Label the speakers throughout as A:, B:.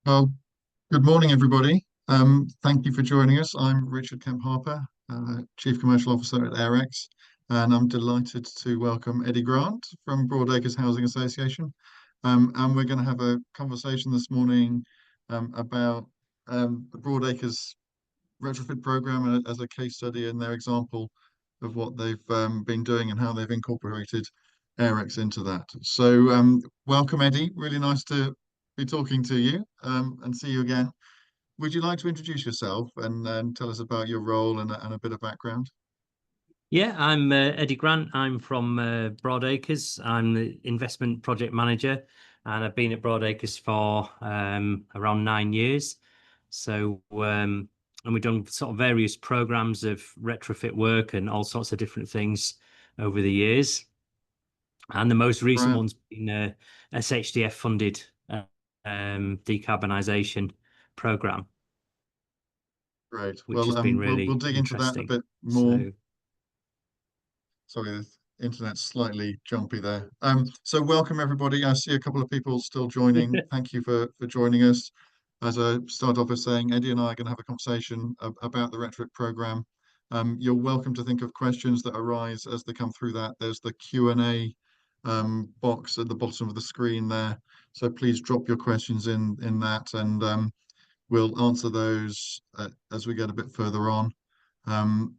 A: Well, good morning, everybody. Thank you for joining us. I'm Richard Kemp-Harper, Chief Commercial Officer at AirEx, and I'm delighted to welcome Eddie Grant from Broadacres Housing Association. And we're going to have a conversation this morning about the Broadacres retrofit program as a case study and their example of what they've been doing and how they've incorporated AirEx into that. So welcome, Eddie. Really nice to be talking to you and see you again. Would you like to introduce yourself and tell us about your role and a bit of background?
B: Yeah, I'm Eddie Grant. I'm from Broadacres. I'm the investment project manager, and I've been at Broadacres for around 9 years. And we've done sort of various programs of retrofit work and all sorts of different things over the years. And the most recent
A: Right,
B: one's been a SHDF funded decarbonisation program,
A: great.
B: which
A: Well,
B: has been
A: we'll
B: really
A: dig into that a
B: interesting.
A: bit more.
B: So
A: Sorry, the internet's slightly jumpy there. So welcome everybody. I see a couple of people still joining. Thank you for joining us. As I start off by saying, Eddie and I are going to have a conversation about the retrofit program. You're welcome to think of questions that arise as they come through that. There's the Q&A box at the bottom of the screen there. So please drop your questions in that and we'll answer those as we get a bit further on. Um,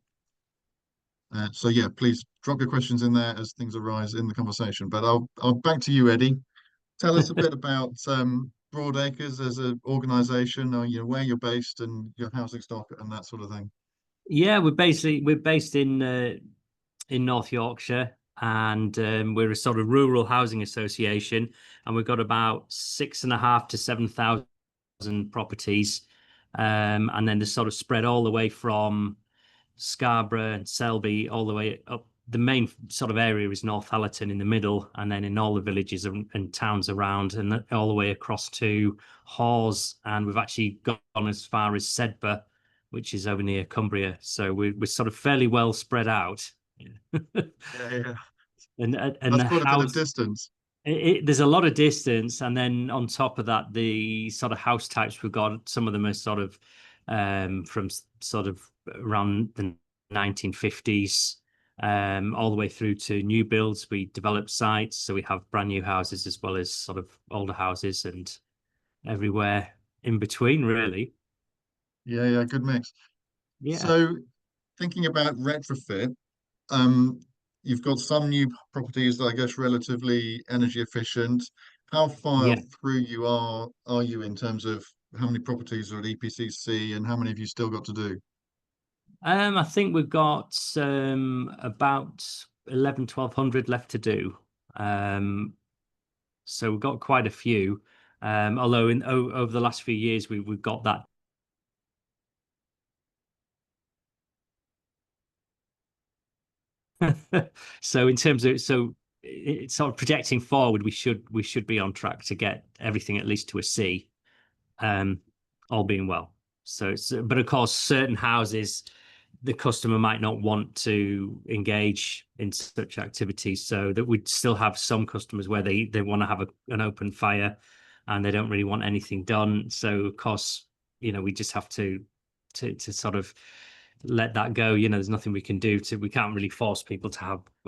A: so yeah, please drop your questions in there as things arise in the conversation. But I'll back to you, Eddie. Tell us a bit about Broadacres as an organisation, or where you're based and your housing stock and that sort of thing.
B: yeah, we're based in North Yorkshire, and we're a sort of rural housing association, and we've got about 6,500 to 7,000 properties, and then they're sort of spread all the way from Scarborough and Selby all the way up. The main sort of area is Northallerton in the middle, and then in all the villages and towns around, and all the way across to Hawes, and we've actually gone as far as Sedbergh, which is over near Cumbria. So we're sort of fairly well spread out.
A: Yeah, yeah.
B: And
A: That's
B: the
A: quite a bit of
B: house,
A: distance.
B: there's a lot of distance, and then on top of that, the sort of house types we've got, some of them are sort of from sort of around the 1950s, all the way through to new builds. We develop sites, so we have brand new houses as well as sort of older houses and everywhere in between, really.
A: Yeah, yeah, good mix.
B: Yeah,
A: So thinking about retrofit, um, you've got some new properties that I guess relatively energy efficient. How far
B: yeah.
A: through are you in terms of how many properties are at EPCC and how many have you still got to do?
B: I think we've got about 1,100 left to do. Um, So we've got quite a few. Although over the last few years we've got that. So in terms of it's sort of projecting forward, we should be on track to get everything at least to a C, um, all being well. So but of course certain houses the customer might not want to engage in such activities, so that we'd still have some customers where they want to have an open fire and they don't really want anything done. So of course, we just have to sort of let that go. There's nothing we can do we can't really force people to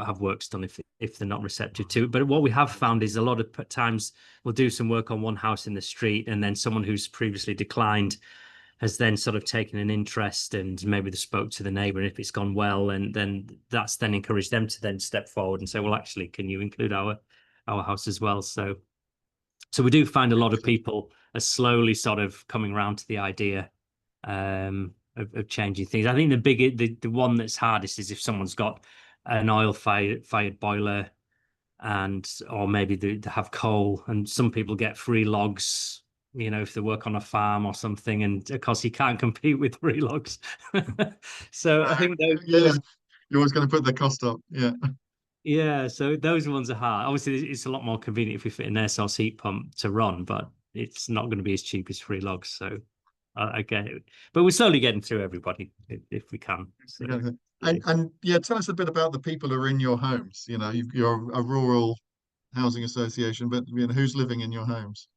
B: have works done if they're not receptive to it. But what we have found is a lot of times we'll do some work on one house in the street, and then someone who's previously declined has then sort of taken an interest, and maybe they spoke to the neighbour, and if it's gone well, and then that's then encouraged them to then step forward and say, well, actually, can you include our house as well? So we do find a lot of people are slowly sort of coming around to the idea of changing things. I think the one that's hardest is if someone's got an oil fired boiler, and or maybe they have coal, and some people get free logs, if they work on a farm or something, and of course you can't compete with free logs. So I
A: Right.
B: think
A: Yeah, you're always going to put the cost up. Yeah.
B: yeah, so those ones are hard. Obviously it's a lot more convenient if we fit an air source heat pump to run, but it's not going to be as cheap as free logs. So I get it, but we're slowly getting through everybody if we can. So
A: Yeah.
B: yeah.
A: And yeah, tell us a bit about the people who are in your homes. You're a rural housing association, but who's living in your homes?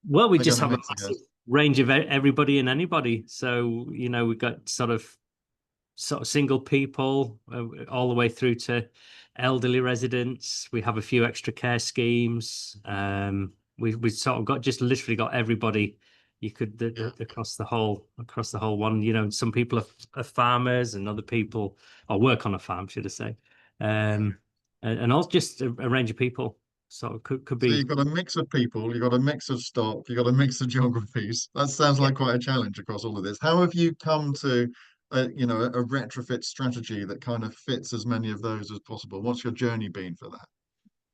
B: Well, we
A: Again,
B: just
A: a
B: have a
A: mix, I
B: massive,
A: guess.
B: range of everybody and anybody. So, you know, we've got sort of single people all the way through to elderly residents. We have a few extra care schemes. We sort of got just literally got everybody you could
A: Yeah.
B: across the whole one. You know, some people are farmers and other people or work on a farm, should I say. And all just a range of people. So it could
A: So
B: be
A: you've got a mix of people, you've got a mix of stock, you've got a mix of geographies. That sounds
B: yeah.
A: like quite a challenge across all of this. How have you come to a retrofit strategy that kind of fits as many of those as possible? What's your journey been for that?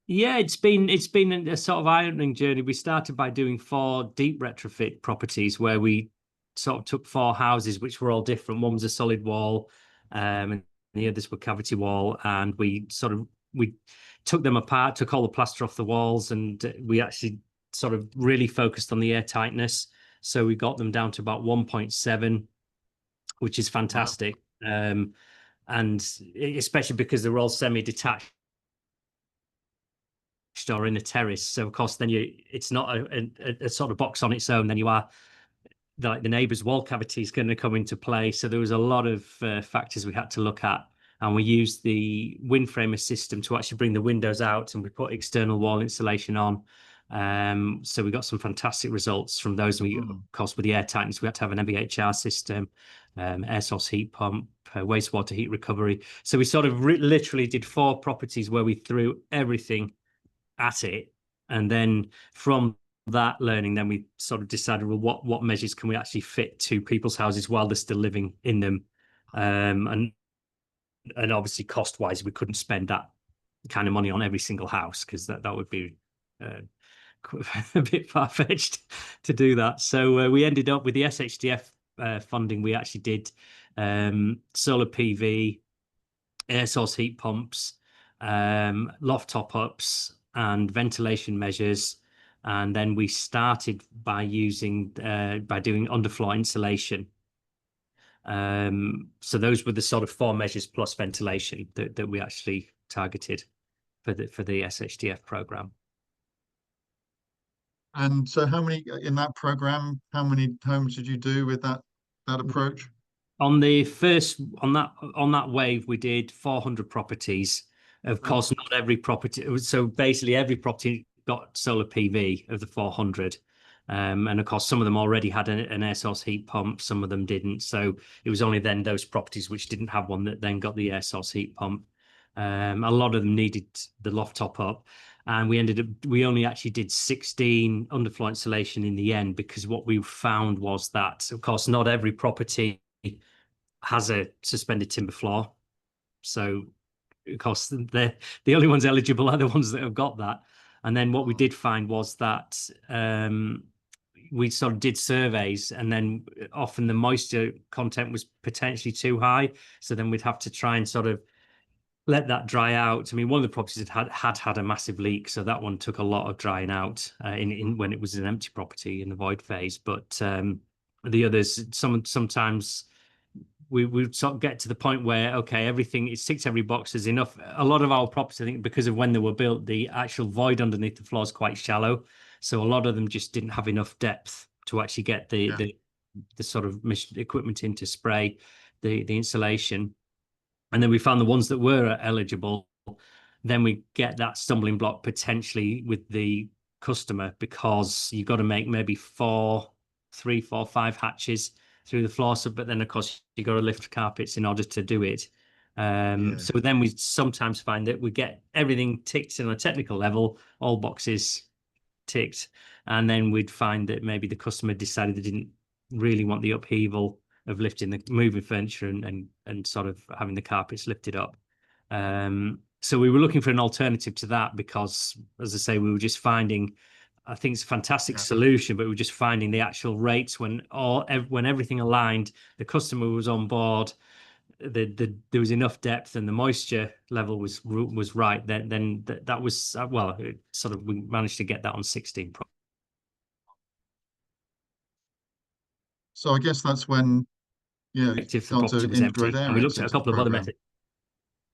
B: Yeah, it's been a sort of eye-opening journey. We started by doing 4 deep retrofit properties where we sort of took 4 houses, which were all different. One was a solid wall, and the others were cavity wall, and we took them apart, took all the plaster off the walls, and we actually sort of really focused on the air tightness. So we got them down to about 1.7, which is
A: Wow.
B: fantastic. And especially because they were all semi-detached or in a terrace. So of course, then it's not a sort of box on its own. Then you are like the neighbour's wall cavity is going to come into play. So there was a lot of factors we had to look at, and we used the wind framer system to actually bring the windows out, and we put external wall insulation on. So we got some fantastic results from those. And we, of
A: Mm.
B: course, with the air tightness, we had to have an MVHR system, air source heat pump, wastewater heat recovery. So we sort of literally did 4 properties where we threw everything at it, and then from that learning, then we sort of decided, well, what measures can we actually fit to people's houses while they're still living in them, and obviously cost wise, we couldn't spend that kind of money on every single house because that would be a bit far-fetched to do that. So we ended up with the SHDF funding. We actually did solar PV, air source heat pumps, loft top-ups, and ventilation measures. And then we started by doing underfloor insulation. So those were the sort of 4 measures plus ventilation that we actually targeted for the SHDF program.
A: And so how many in that program, how many homes did you do with that approach?
B: On that wave, we did 400 properties. Of
A: Wow.
B: course, not every property. So basically, every property got solar PV of the 400. And of course, some of them already had an air source heat pump. Some of them didn't. So it was only then those properties which didn't have one that then got the air source heat pump. A lot of them needed the loft top up. And we only actually did 16 underfloor insulation in the end, because what we found was that, of course, not every property has a suspended timber floor. So, of course, the only ones eligible are the ones that have got that. And then what we did find was that we sort of did surveys, and then often the moisture content was potentially too high. So then we'd have to try and sort of let that dry out. I mean, one of the properties had a massive leak, so that one took a lot of drying out in when it was an empty property in the void phase. But the others, sometimes we sort of get to the point where, okay, everything, it ticks every box, is enough. A lot of our properties, I think, because of when they were built, the actual void underneath the floor is quite shallow, so a lot of them just didn't have enough depth to actually get
A: Yeah.
B: the sort of equipment in to spray the insulation. And then we found the ones that were eligible. Then we get that stumbling block potentially with the customer, because you've got to make maybe 3, 4, 5 hatches through the floor. So, but then of course you got to lift carpets in order to do it.
A: Yeah.
B: So then we sometimes find that we get everything ticked on a technical level, all boxes ticked, and then we'd find that maybe the customer decided they didn't really want the upheaval of moving furniture and sort of having the carpets lifted up. So we were looking for an alternative to that, because, as I say, we were just finding, I think it's a fantastic
A: Yeah.
B: solution, but we were just finding the actual rates when everything aligned, the customer was on board, there was enough depth, and the moisture level was right. Then that was well, we managed to get that on 16.
A: So I guess that's when, you
B: If the
A: start to
B: property was
A: integrate
B: empty, and we
A: AirEx
B: looked at a
A: into the
B: couple of other
A: program.
B: methods.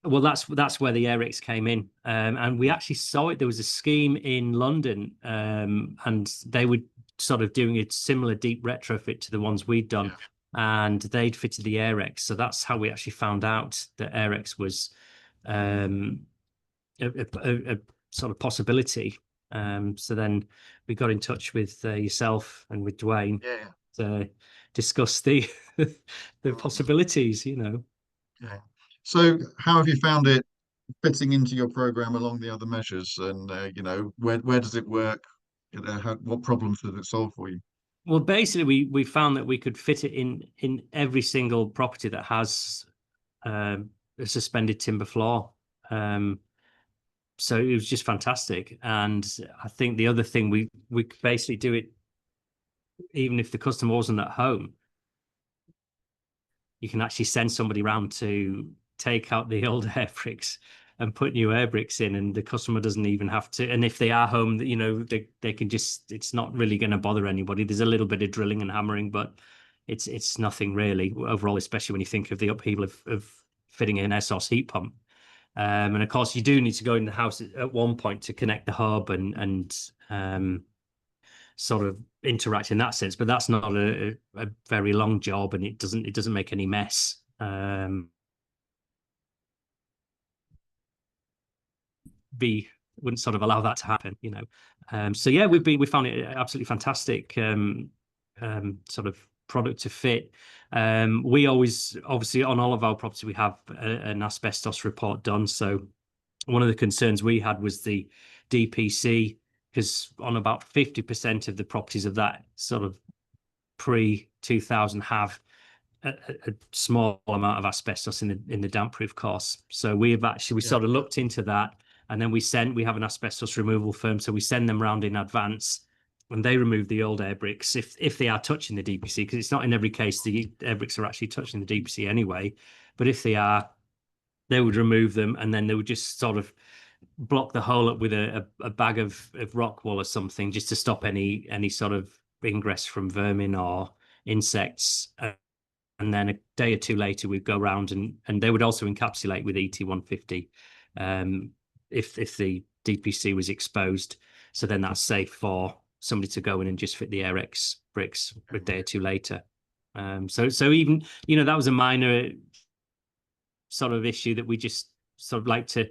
B: Well, that's where the AirEx came in, and we actually saw it. There was a scheme in London, and they would sort of doing a similar deep retrofit to the ones we'd done, and they'd fitted the AirEx. So that's how we actually found out that AirEx was a sort of possibility. So then we got in touch with yourself and with Dwayne
A: Yeah.
B: to discuss the the possibilities,
A: Yeah. So how have you found it fitting into your program along the other measures? And where does it work? What problems does it solve for you?
B: Well, basically, we found that we could fit it in every single property that has a suspended timber floor. So it was just fantastic. And I think the other thing we could basically do it even if the customer wasn't at home. You can actually send somebody around to take out the old air bricks and put new air bricks in, and the customer doesn't even have to. And if they are home, they can just, it's not really going to bother anybody. There's a little bit of drilling and hammering, but it's nothing really overall, especially when you think of the upheaval of fitting an SOS heat pump. And of course, you do need to go in the house at one point to connect the hub and sort of interact in that sense, but that's not a very long job, and it doesn't make any mess. B wouldn't sort of allow that to happen. So yeah, we found it absolutely fantastic sort of product to fit. We always, obviously, on all of our property, we have an asbestos report done. So one of the concerns we had was the DPC, because on about 50% of the properties of that sort of pre-2000 have a small amount of asbestos in the damp proof course. So we sort of looked into that, and then we have an asbestos removal firm, so we send them round in advance, and they remove the old air bricks if they are touching the DPC, because it's not in every case the air bricks are actually touching the DPC anyway. But if they are, they would remove them, and then they would just sort of block the hole up with a bag of rock wool or something, just to stop any sort of ingress from vermin or insects. And then a day or two later, we'd go around and they would also encapsulate with ET150 if the DPC was exposed. So then that's safe for somebody to go in and just fit the AirEx bricks a day or two later. So even, that was a minor sort of issue that we just sort of like to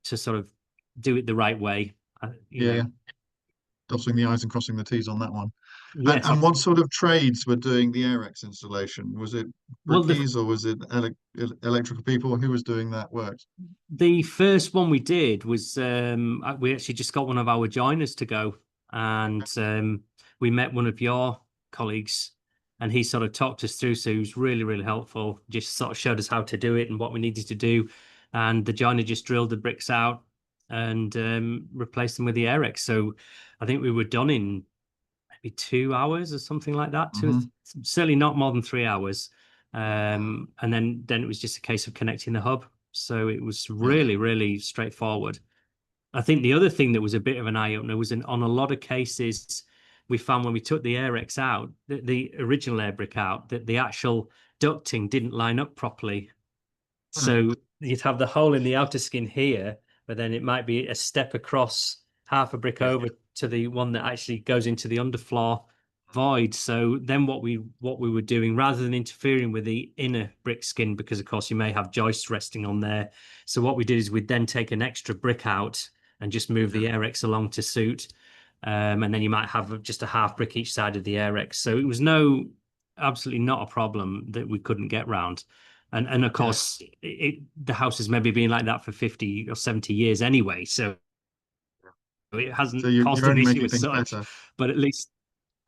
B: sort of do it the right way.
A: Dotting the I's and crossing the T's on that one.
B: Yes.
A: And what sort of trades were doing the AirEx installation? Was it
B: Well,
A: brickies or was it electrical people? Who was doing that work?
B: the first one we did was we actually just got one of our joiners to go, and we met one of your colleagues, and he sort of talked us through. So he was really, really helpful. Just sort of showed us how to do it and what we needed to do. And the joiner just drilled the bricks out and replaced them with the AirEx. So I think we were done in maybe 2 hours or something like that. Certainly not more than 3 hours. And then it was just a case of connecting the hub. So it was really, really straightforward. I think the other thing that was a bit of an eye-opener was on a lot of cases, we found when we took the AirEx out, the original air brick out, that the actual ducting didn't line up properly. So you'd have the hole in the outer skin here, but then it might be a step across, half a brick over to the one that actually goes into the underfloor void. So then what we were doing, rather than interfering with the inner brick skin, because of course you may have joists resting on there. So what we did is we'd then take an extra brick out and just move the AirEx along to suit. And then you might have just a half brick each side of the AirEx. So it was absolutely not a problem that we couldn't get round. And of course, the house has maybe been like that for 50 or 70 years anyway. So it hasn't caused an issue as such, but at least,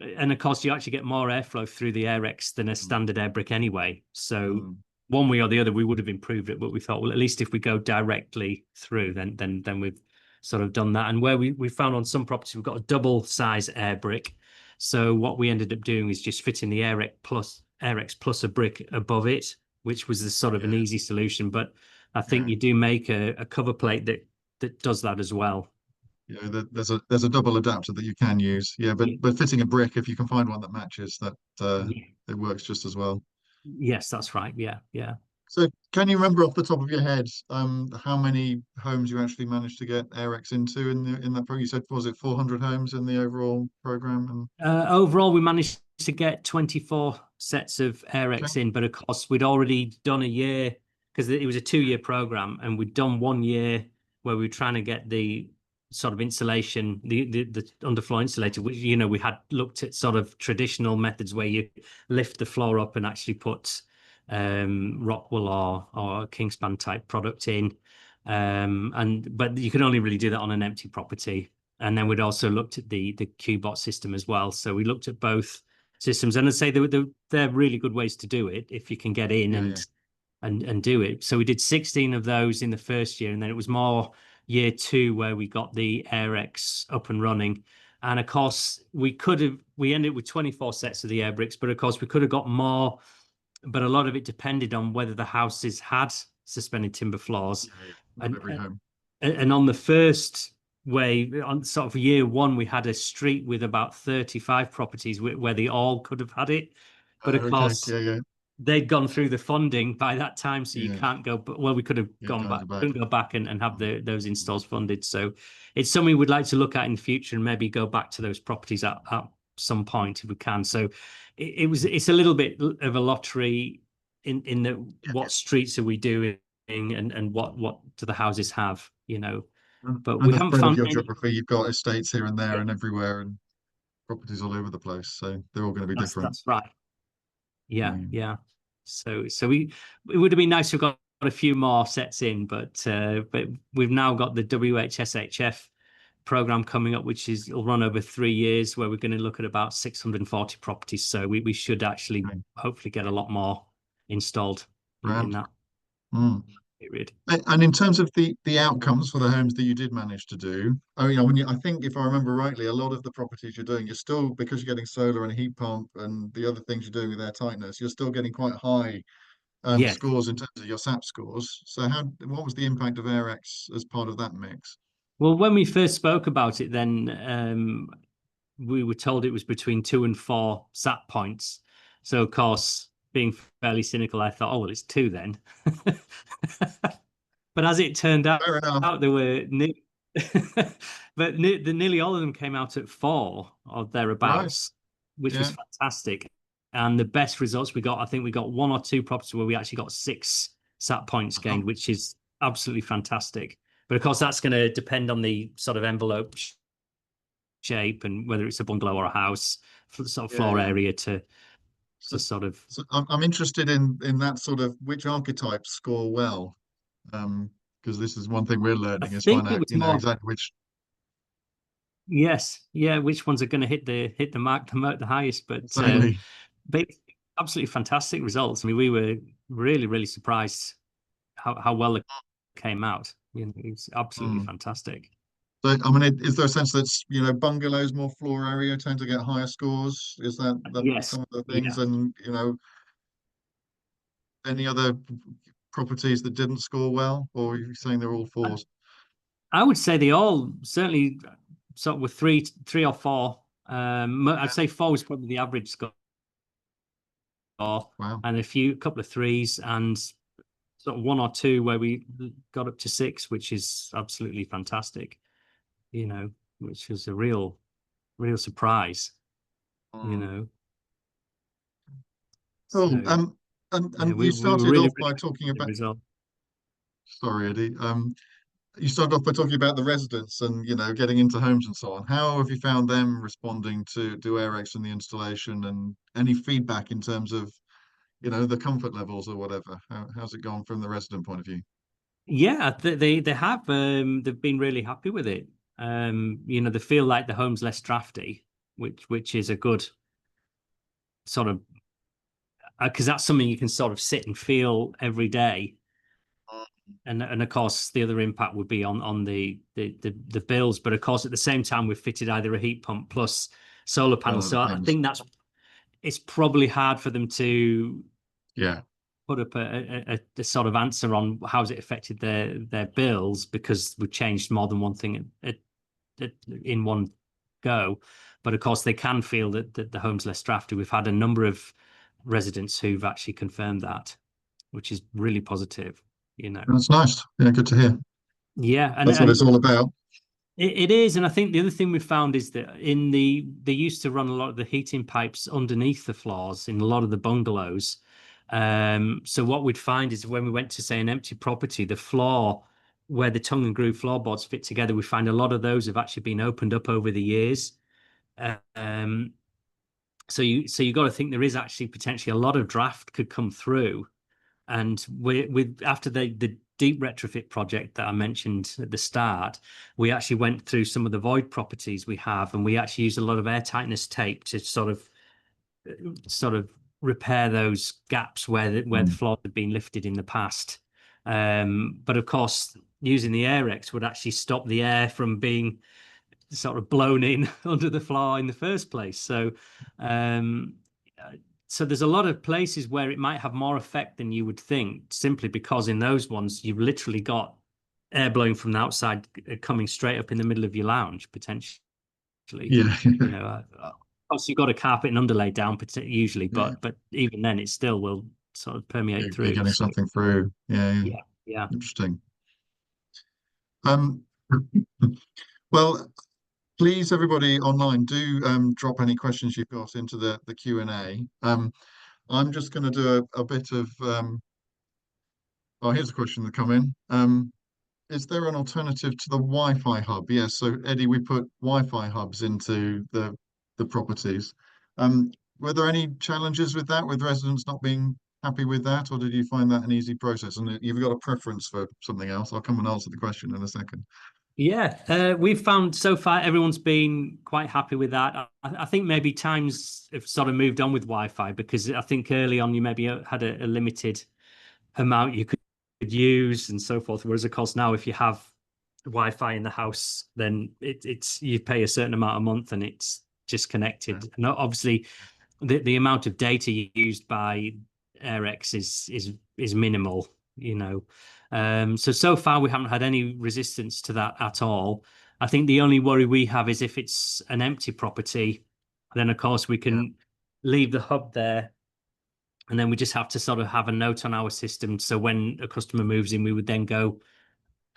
B: and of course, you actually get more airflow through the AirEx than a standard air brick anyway. So one way or the other, we would have improved it, but we thought, well, at least if we go directly through, then we've sort of done that. And where we found on some properties, we've got a double size air brick. So what we ended up doing is just fitting the AirEx plus a brick above it, which was the sort of an easy solution. But I think you do make a cover plate that does that as well.
A: Yeah, there's a double adapter that you can use. Yeah, but fitting a brick, if you can find one that matches, that it works just as well.
B: Yes, that's right. Yeah.
A: So can you remember off the top of your head, how many homes you actually managed to get AirEx into in that program? You said, was it 400 homes in the overall program? And
B: Overall, we managed to get 24 sets of
A: okay,
B: AirEx in, but of course, we'd already done a year because it was a 2-year program, and we'd done 1 year where we were trying to get the sort of insulation, the underfloor insulator, which, we had looked at sort of traditional methods where you lift the floor up and actually put rock wool or Kingspan type product in. But you can only really do that on an empty property. And then we'd also looked at the QBot system as well. So we looked at both systems, and I'd say they're really good ways to do it if you can get in
A: yeah, yeah,
B: and do it. So we did 16 of those in the first year, and then it was more year 2 where we got the AirEx up and running. And of course, we ended with 24 sets of the air bricks, but of course we could have got more, but a lot of it depended on whether the houses had suspended timber floors.
A: yeah, yeah. Not
B: And
A: every home.
B: and on the first way, on sort of year 1, we had a street with about 35 properties where they all could have had it. But of
A: Okay,
B: course,
A: yeah, yeah,
B: they'd gone through the funding by that time, so you
A: yeah.
B: can't go. But well, we could have
A: You
B: gone
A: can't
B: back,
A: go back.
B: couldn't go back and have
A: Mm,
B: those
A: mm,
B: installs funded. So it's something we'd like to look at in the future and maybe go back to those properties at some point if we can. So it's a little bit of a lottery in the
A: yeah,
B: what streets are we doing and what do the houses have, but
A: and
B: we
A: the
B: haven't
A: spread of
B: found
A: your
B: any.
A: geography, you've got estates here and there
B: Yeah,
A: and everywhere, and properties all over the place. So they're all going to be different.
B: that's right. Yeah,
A: Mm,
B: yeah. So it would have been nice to have got a few more sets in, but we've now got the WHSHF program coming up, which will run over 3 years, where we're going to look at about 640 properties. So we should actually
A: okay,
B: hopefully get a lot more installed in
A: grand.
B: that
A: Mm.
B: period.
A: And in terms of the outcomes for the homes that you did manage to do, I mean, I think if I remember rightly, a lot of the properties you're doing, you're still, because you're getting solar and a heat pump and the other things you're doing with air tightness, you're still getting quite high
B: Yes.
A: scores in terms of your SAP scores. So what was the impact of AirEx as part of that mix?
B: Well, when we first spoke about it, then we were told it was between 2 and 4 SAT points. So, of course, being fairly cynical, I thought, oh, well, it's 2 then. But as it turned out,
A: Fair enough.
B: there were nearly all of them came out at 4 or
A: Right.
B: thereabouts, which was
A: Yeah.
B: fantastic. And the best results we got, I think we got 1 or 2 properties where we actually got 6 SAT points
A: Uh-huh.
B: gained, which is absolutely fantastic. But of course, that's going to depend on the sort of envelope shape and whether it's a bungalow or a house, sort of
A: Yeah,
B: floor
A: yeah.
B: area to
A: So,
B: sort of.
A: I'm interested in that sort of which archetypes score well. Because this is one thing we're
B: I
A: learning is
B: think
A: find
B: it
A: out,
B: was more.
A: exactly which.
B: Yes, yeah, which ones are going to hit the mark the highest?
A: Exactly.
B: But absolutely fantastic results. I mean, we were really really surprised how well it came out. It's absolutely
A: Mm.
B: fantastic.
A: So, I mean, is there a sense that, bungalows, more floor area tend to get higher scores? Is that
B: Yes,
A: some of the things?
B: yeah.
A: And, any other properties that didn't score well, or are you saying they're all fours?
B: I would say they all certainly sort of were three or four. I'd
A: Yeah.
B: say 4 was probably the average score,
A: Wow.
B: and couple of threes, and sort of 1 or 2 where we got up to 6, which is absolutely fantastic. Which was a real surprise. You
A: Mm.
B: know,
A: Cool.
B: so
A: And
B: yeah,
A: you
B: we were
A: started
B: really
A: off
B: really
A: by
B: happy
A: talking
B: with the
A: about,
B: result.
A: sorry, Eddie. You started off by talking about the residents and, getting into homes and so on. How have you found them responding to AirEx and the installation, and any feedback in terms of, the comfort levels or whatever? How's it gone from the resident point of view?
B: Yeah, they have they've been really happy with it. They feel like the home's less drafty, which is a good sort of, because that's something you can sort of sit and feel every day. And of course, the other impact would be on the bills. But of course, at the same time, we've fitted either a heat pump plus solar
A: One
B: panels.
A: of the
B: So I
A: things.
B: think it's probably hard for them to
A: Yeah.
B: put up a sort of answer on how's it affected their bills, because we've changed more than one thing in one go. But of course, they can feel that the home's less drafty. We've had a number of residents who've actually confirmed that. which is really positive, you know.
A: That's nice. Yeah, good to hear.
B: Yeah,
A: That's what it's all about.
B: it is, and I think the other thing we found is that they used to run a lot of the heating pipes underneath the floors in a lot of the bungalows. So what we'd find is when we went to say an empty property, the floor where the tongue and groove floorboards fit together, we find a lot of those have actually been opened up over the years. Um, so you got to think there is actually potentially a lot of draft could come through, and with after the deep retrofit project that I mentioned at the start, we actually went through some of the void properties we have, and we actually used a lot of air tightness tape to sort of repair those gaps where the
A: Mm.
B: floor had been lifted in the past. But of course, using the AirEx would actually stop the air from being sort of blown in under the floor in the first place. Um, so there's a lot of places where it might have more effect than you would think, simply because in those ones you've literally got air blowing from the outside coming straight up in the middle of your lounge potentially.
A: Yeah.
B: You know, obviously you've got a carpet and underlay down usually,
A: Yeah.
B: but even then it still will sort of permeate
A: You're
B: through.
A: getting
B: So
A: something through. Yeah, yeah.
B: yeah, yeah.
A: Interesting. Um, well, please, everybody online, do drop any questions you've got into the Q&A. I'm just going to do a bit of oh, here's a question that come in. Is there an alternative to the Wi-Fi hub? Yes. So Eddie, we put Wi-Fi hubs into the properties. Um, were there any challenges with that, with residents not being happy with that, or did you find that an easy process? And you've got a preference for something else. I'll come and answer the question in a second.
B: Yeah, we've found so far everyone's been quite happy with that. I think maybe times have sort of moved on with Wi-Fi, because I think early on you maybe had a limited amount you could use and so forth. Whereas of course now if you have Wi-Fi in the house, then it's you pay a certain amount a month and it's just
A: Yeah.
B: connected. And obviously the amount of data used by AirEx is minimal, you know. So far we haven't had any resistance to that at all. I think the only worry we have is if it's an empty property, then of course we
A: Yeah.
B: can leave the hub there, and then we just have to sort of have a note on our system. So when a customer moves in, we would then go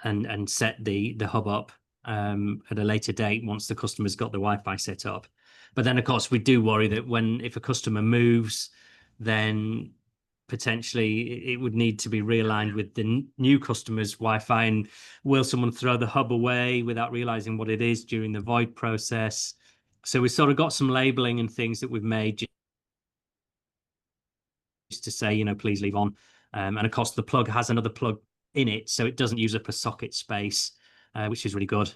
B: and set the hub up at a later date once the customer's got the Wi-Fi set up. But then, of course, we do worry that if a customer moves, then potentially it would need to be realigned with the new customer's Wi-Fi. And will someone throw the hub away without realizing what it is during the void process? So we've sort of got some labeling and things that we've made just to say, please leave on. And of course, the plug has another plug in it, so it doesn't use up a socket space, which is really good.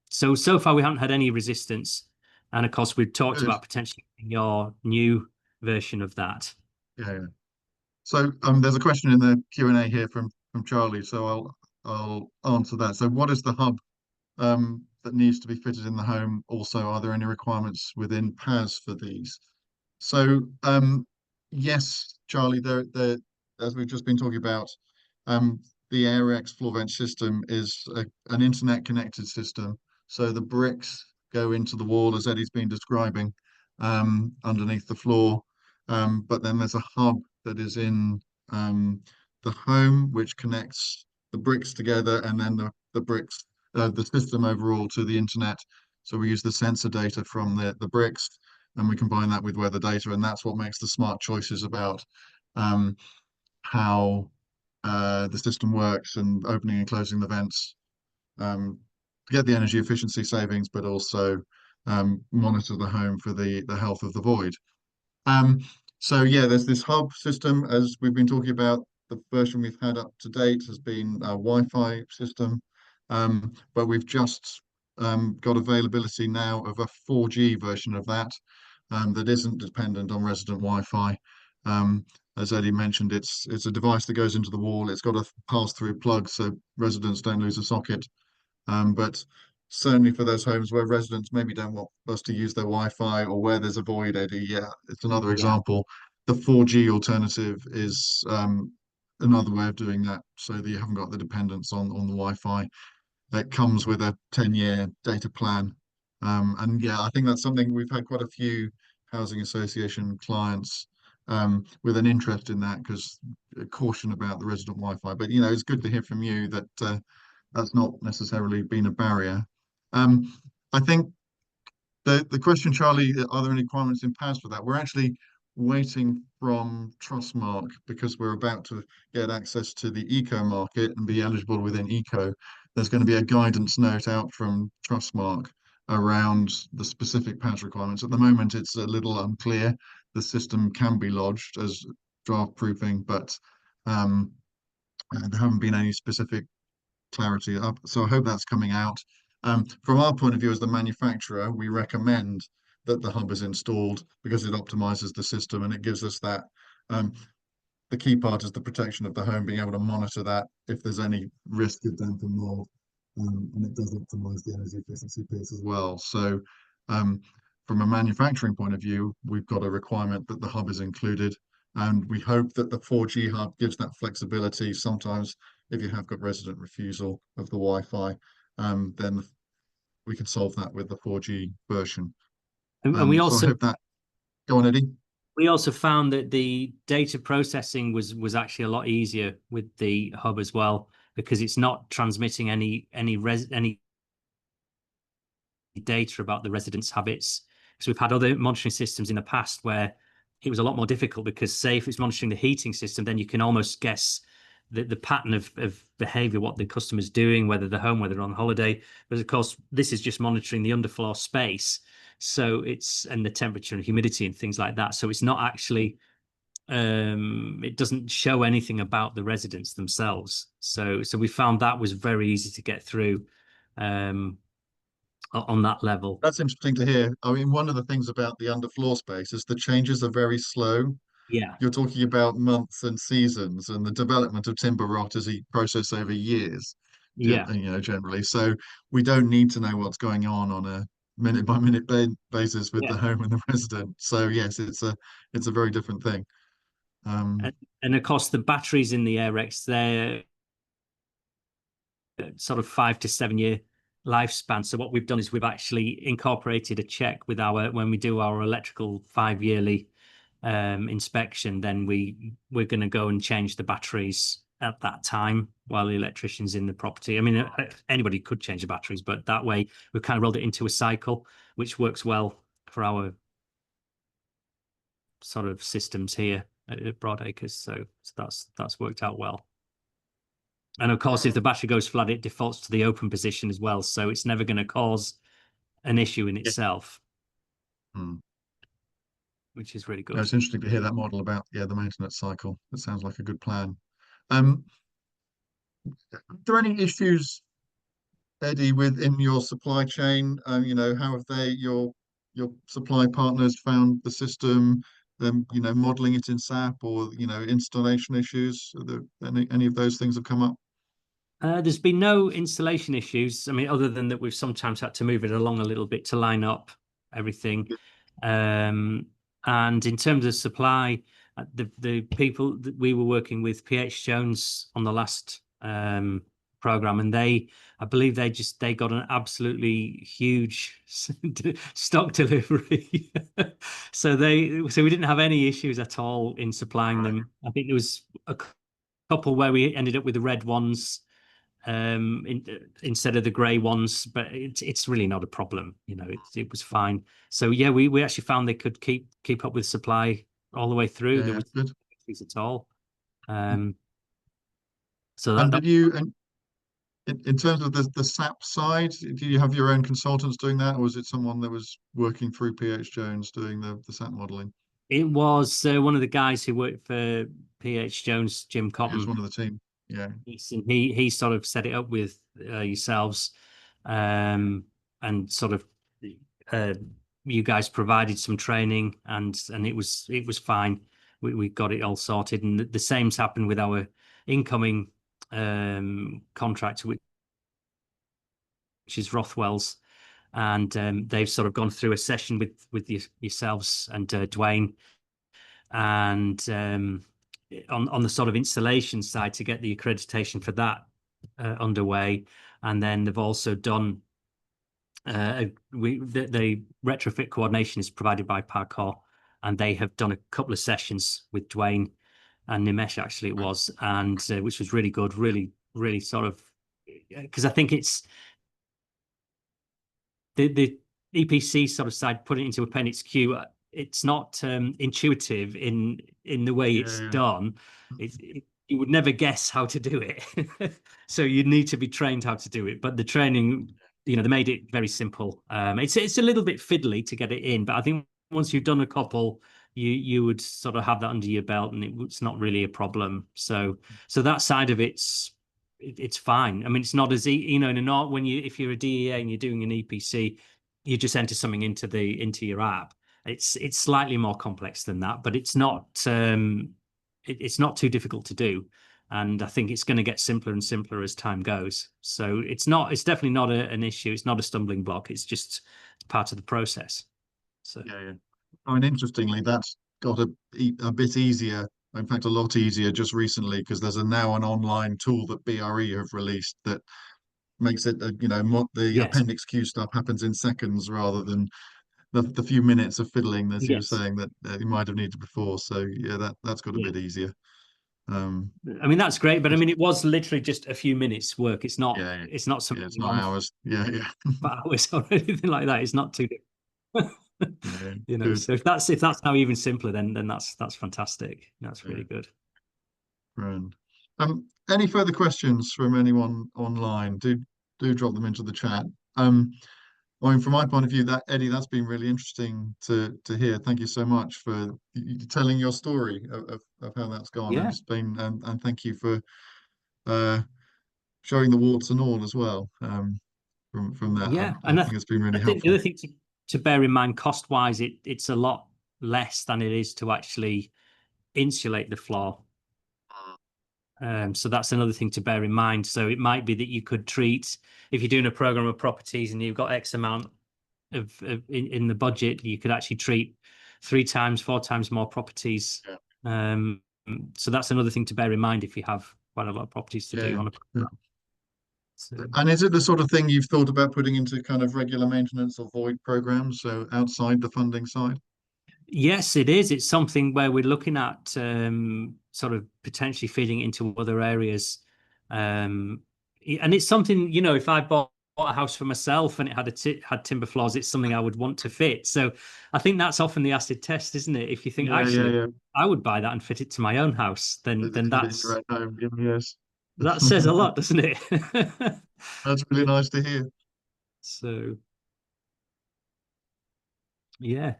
B: So far, we haven't had any resistance. And of course, we've talked
A: Good.
B: about potentially your new version of that.
A: Yeah. Yeah. So there's a question in the Q&A here from Charlie. So I'll answer that. So what is the hub that needs to be fitted in the home? Also, are there any requirements within PAS for these? So yes, Charlie, as we've just been talking about, um, the AirEx Floorvent system is an internet connected system. So the bricks go into the wall, as Eddie's been describing, underneath the floor. But then there's a hub that is in the home, which connects the bricks together, and then the bricks, the system overall to the internet. So we use the sensor data from the bricks, and we combine that with weather data, and that's what makes the smart choices about um, how the system works and opening and closing the vents to get the energy efficiency savings, but also monitor the home for the health of the void. Um, so yeah, there's this hub system, as we've been talking about. The version we've had up to date has been a Wi-Fi system, but we've just got availability now of a 4G version of that that isn't dependent on resident Wi-Fi. As Eddie mentioned, it's a device that goes into the wall. It's got a pass-through plug, so residents don't lose a socket. But certainly for those homes where residents maybe don't want us to use their Wi-Fi, or where there's a void, Eddie, yeah, it's another
B: Yeah,
A: example. The 4G alternative is another way of doing that, so that you haven't got the dependence on the Wi-Fi. That comes with a 10-year data plan. And yeah, I think that's something we've had quite a few housing association clients with an interest in that because caution about the resident Wi-Fi. But it's good to hear from you that that's not necessarily been a barrier. Um, I think the question, Charlie, are there any requirements in PAS for that? We're actually waiting from Trustmark because we're about to get access to the eco market and be eligible within eco. There's going to be a guidance note out from Trustmark around the specific PAS requirements. At the moment, it's a little unclear. The system can be lodged as draft proofing, but um, there haven't been any specific clarity up. So I hope that's coming out. From our point of view as the manufacturer, we recommend that the hub is installed because it optimizes the system and it gives us that. Um, the key part is the protection of the home, being able to monitor that if there's any risk of damp and mold, and it does optimize the energy efficiency piece as well. So, um, from a manufacturing point of view, we've got a requirement that the hub is included, and we hope that the 4G hub gives that flexibility. Sometimes, if you have got resident refusal of the Wi-Fi, then we can solve that with the 4G version.
B: And we
A: So I
B: also
A: hope that. Go on, Eddie.
B: we also found that the data processing was actually a lot easier with the hub as well, because it's not transmitting any data about the residents' habits. Because we've had other monitoring systems in the past where it was a lot more difficult, because say if it's monitoring the heating system, then you can almost guess the pattern of behavior, what the customer's doing, whether they're home, whether they're on holiday. But of course, this is just monitoring the underfloor space. So and the temperature and humidity and things like that. So it's not actually, it doesn't show anything about the residents themselves. So we found that was very easy to get through on that level.
A: That's interesting to hear. I mean, one of the things about the underfloor space is the changes are very slow.
B: Yeah,
A: You're talking about months and seasons, and the development of timber rot is a process over years,
B: yeah.
A: generally. So we don't need to know what's going on a minute by minute basis with
B: Yeah.
A: the home and the resident. So yes, it's a very different thing. Um,
B: And of course, the batteries in the AirEx, they're sort of 5 to 7 year lifespan. So what we've done is we've actually incorporated a check with when we do our electrical 5 yearly inspection, then we're going to go and change the batteries at that time while the electrician's in the property. I mean, anybody could change the batteries, but that way we've kind of rolled it into a cycle, which works well for our sort of systems here at Broadacres. So that's worked out well. And of course, if the battery goes flat, it defaults to the open position as well. So it's never going to cause an issue in itself,
A: hmm.
B: which is really
A: Yeah,
B: good.
A: it's interesting to hear that model about the maintenance cycle. That sounds like a good plan. Um, are there any issues, Eddie, within your supply chain? How have your supply partners found the system? Them, modeling it in SAP or installation issues? Are there any of those things have come up?
B: There's been no installation issues. I mean, other than that, we've sometimes had to move it along a little bit to line up everything. And in terms of supply, the people that we were working with, PH Jones, on the last program, and I believe they got an absolutely huge stock delivery. So we didn't have any issues at all in supplying them. I think there was a couple where we ended up with the red ones instead of the grey ones, but it's really not a problem. It was fine. So yeah, we actually found they could keep up with supply all the way through.
A: Yeah,
B: There
A: yeah,
B: was no
A: good.
B: issues at all. So
A: And
B: that
A: did you, and in terms of the SAP side, do you have your own consultants doing that, or was it someone that was working through PH Jones doing the SAP modeling?
B: it was one of the guys who worked for PH Jones, Jim
A: He was
B: Cotton.
A: one of the team. Yeah.
B: He sort of set it up with yourselves, and sort of uh, you guys provided some training, and it was fine. We got it all sorted, and the same's happened with our incoming contract, which is Rothwell's, and they've sort of gone through a session with yourselves and Dwayne, and on the sort of installation side to get the accreditation for that underway. And then they've also done the retrofit coordination is provided by Parkour, and they have done a couple of sessions with Dwayne and Nimesh, actually it was, and which was really good, really sort of, because I think it's the EPC sort of side, putting it into appendix Q. It's not intuitive in the way
A: Yeah,
B: it's
A: yeah.
B: done. You would never guess how to do it. So you need to be trained how to do it. But the training, they made it very simple. It's a little bit fiddly to get it in, but I think once you've done a couple, you would sort of have that under your belt, and it's not really a problem. So that side of it's fine. I mean, it's not as in a not when if you're a DEA and you're doing an EPC, you just enter something into your app. It's slightly more complex than that, but it's not it's not too difficult to do. And I think it's going to get simpler and simpler as time goes. So it's definitely not an issue. It's not a stumbling block. It's just part of the process. So
A: Yeah, yeah. I mean, interestingly, that's got a bit easier. In fact, a lot easier just recently because there's now an online tool that BRE have released that makes it, the
B: yes,
A: Appendix Q stuff happens in seconds rather than the few minutes of fiddling, as you were
B: yes,
A: saying, that you might have needed before. So yeah, that's got a
B: yeah.
A: bit easier. Um,
B: I mean, that's great, but I
A: just
B: mean, it was literally just a few minutes work. It's not
A: yeah, yeah,
B: it's not
A: yeah, it's
B: something
A: not
B: on
A: ours. Yeah, yeah,
B: for hours or anything like that. It's not too
A: yeah, good.
B: So if that's now even simpler, then that's fantastic. That's
A: Yeah,
B: really good.
A: grand. Any further questions from anyone online? Do drop them into the chat. I mean, from my point of view, that Eddie, that's been really interesting to hear. Thank you so much for telling your story of how that's gone.
B: Yeah,
A: It's been and thank you for uh, showing the warts and all as well. From that,
B: yeah,
A: I
B: and
A: think it's been
B: I
A: really
B: think the
A: helpful.
B: other thing to bear in mind, cost wise, it's a lot less than it is to actually insulate the floor. So that's another thing to bear in mind. So it might be that you could treat, if you're doing a program of properties and you've got X amount in the budget, you could actually treat 3 times, 4 times more properties.
A: Yeah,
B: Um, so that's another thing to bear in mind if you have quite a lot of properties to
A: yeah,
B: do
A: yeah.
B: on a
A: Yeah.
B: program. So
A: And is it the sort of thing you've thought about putting into kind of regular maintenance or void programs, so outside the funding side?
B: yes, it is. It's something where we're looking at sort of potentially feeding into other areas. And it's something, if I bought a house for myself and it had timber floors, it's something I would want to fit. So I think that's often the acid test, isn't it? If you think,
A: Yeah, yeah,
B: actually,
A: yeah.
B: I would buy that and fit it to my own house, then
A: It's
B: then
A: going to be
B: that's
A: right home. Yes.
B: that says a lot, doesn't it?
A: That's really nice to hear.
B: So yeah.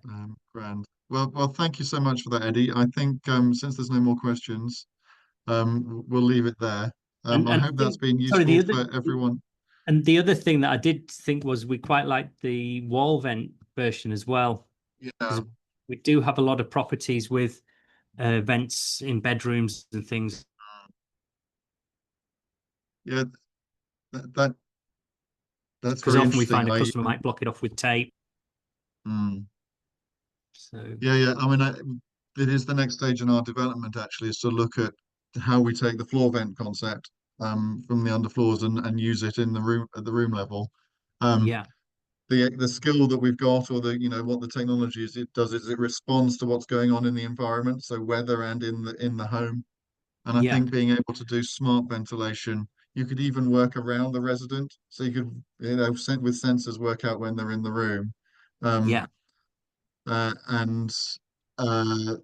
A: Grand. Well, thank you so much for that, Eddie. I think since there's no more questions, we'll leave it there. I
B: And I
A: hope that's
B: think,
A: been
B: sorry,
A: useful for everyone.
B: the other thing that I did think was we quite liked the wall vent version as well,
A: Yeah,
B: because we do have a lot of properties with vents in bedrooms and things.
A: yeah, that, that that's
B: Because
A: very
B: often we
A: interesting.
B: find a customer might block it off with tape.
A: Mm,
B: So
A: yeah, yeah. I mean, it is the next stage in our development actually is to look at how we take the floor vent concept from the underfloors and use it in the room at the room level. Um,
B: yeah,
A: the skill that we've got or what the technology is it does is it responds to what's going on in the environment, so weather and in the home. And I
B: yeah,
A: think being able to do smart ventilation, you could even work around the resident, so you could with sensors work out when they're in the room, um
B: yeah,
A: and uh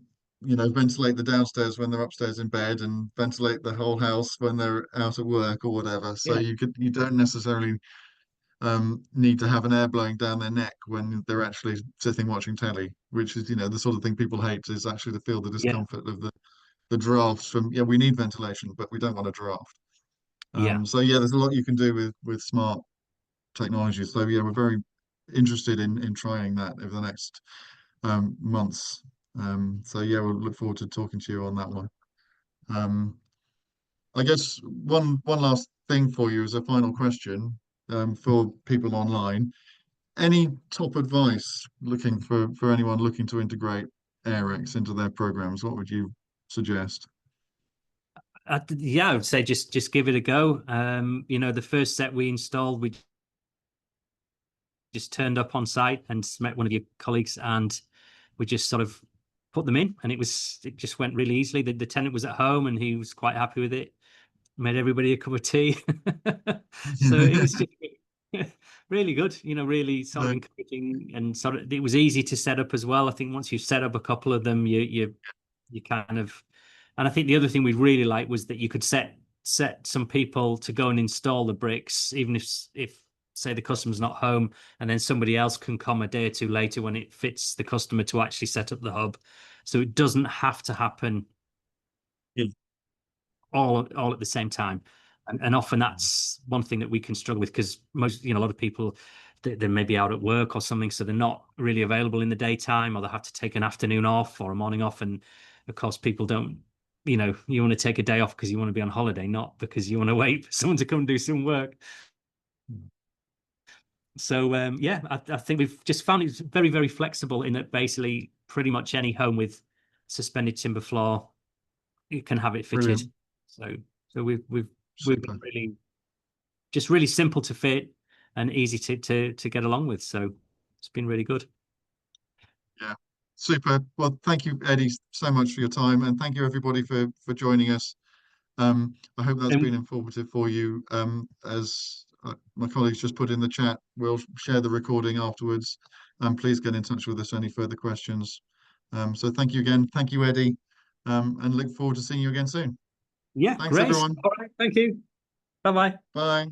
A: ventilate the downstairs when they're upstairs in bed and ventilate the whole house when they're out at work or whatever, so
B: yeah,
A: you don't necessarily need to have an air blowing down their neck when they're actually sitting watching telly, which is, the sort of thing people hate is actually to feel the
B: yeah,
A: discomfort of the drafts from, yeah, we need ventilation, but we don't want a draft.
B: yeah,
A: So yeah, there's a lot you can do with smart technology. So yeah, we're very interested in trying that over the next months. So yeah, we'll look forward to talking to you on that one. Um, I guess one last thing for you as a final question for people online. Any top advice looking for anyone looking to integrate AirEx into their programs? What would you suggest?
B: yeah. I would say just give it a go. The first set we installed, we just turned up on site and met one of your colleagues, and we just sort of put them in, and it just went really easily. The tenant was at home and he was quite happy with it. Made everybody a cup of tea. So it was just really good, really sort of
A: No,
B: encouraging, and sort of it was easy to set up as well. I think once you set up a couple of them, you kind of, and I think the other thing we really liked was that you could set some people to go and install the bricks, even if say the customer's not home, and then somebody else can come a day or two later when it fits the customer to actually set up the hub. So it doesn't have to happen all at the same time. And often that's one thing that we can struggle with, because most, a lot of people, they may be out at work or something, so they're not really available in the daytime, or they have to take an afternoon off or a morning off. And of course, people don't, you want to take a day off because you want to be on holiday, not because you want to wait for someone to come and do some work. So yeah, I think we've just found it's very, very flexible in that basically pretty much any home with suspended timber floor, you can have it fitted.
A: brilliant.
B: So we've been
A: Super.
B: really simple to fit and easy to get along with. So it's been really good.
A: Yeah, super. Well, thank you, Eddie, so much for your time, and thank you everybody for joining us. I hope that's been
B: And
A: informative for you. As my colleagues just put in the chat, we'll share the recording afterwards. Please get in touch with us any further questions. So thank you again. Thank you, Eddie, and look forward to seeing you again soon.
B: yeah,
A: Thanks,
B: great.
A: everyone.
B: All right, thank you. Bye bye.
A: Bye.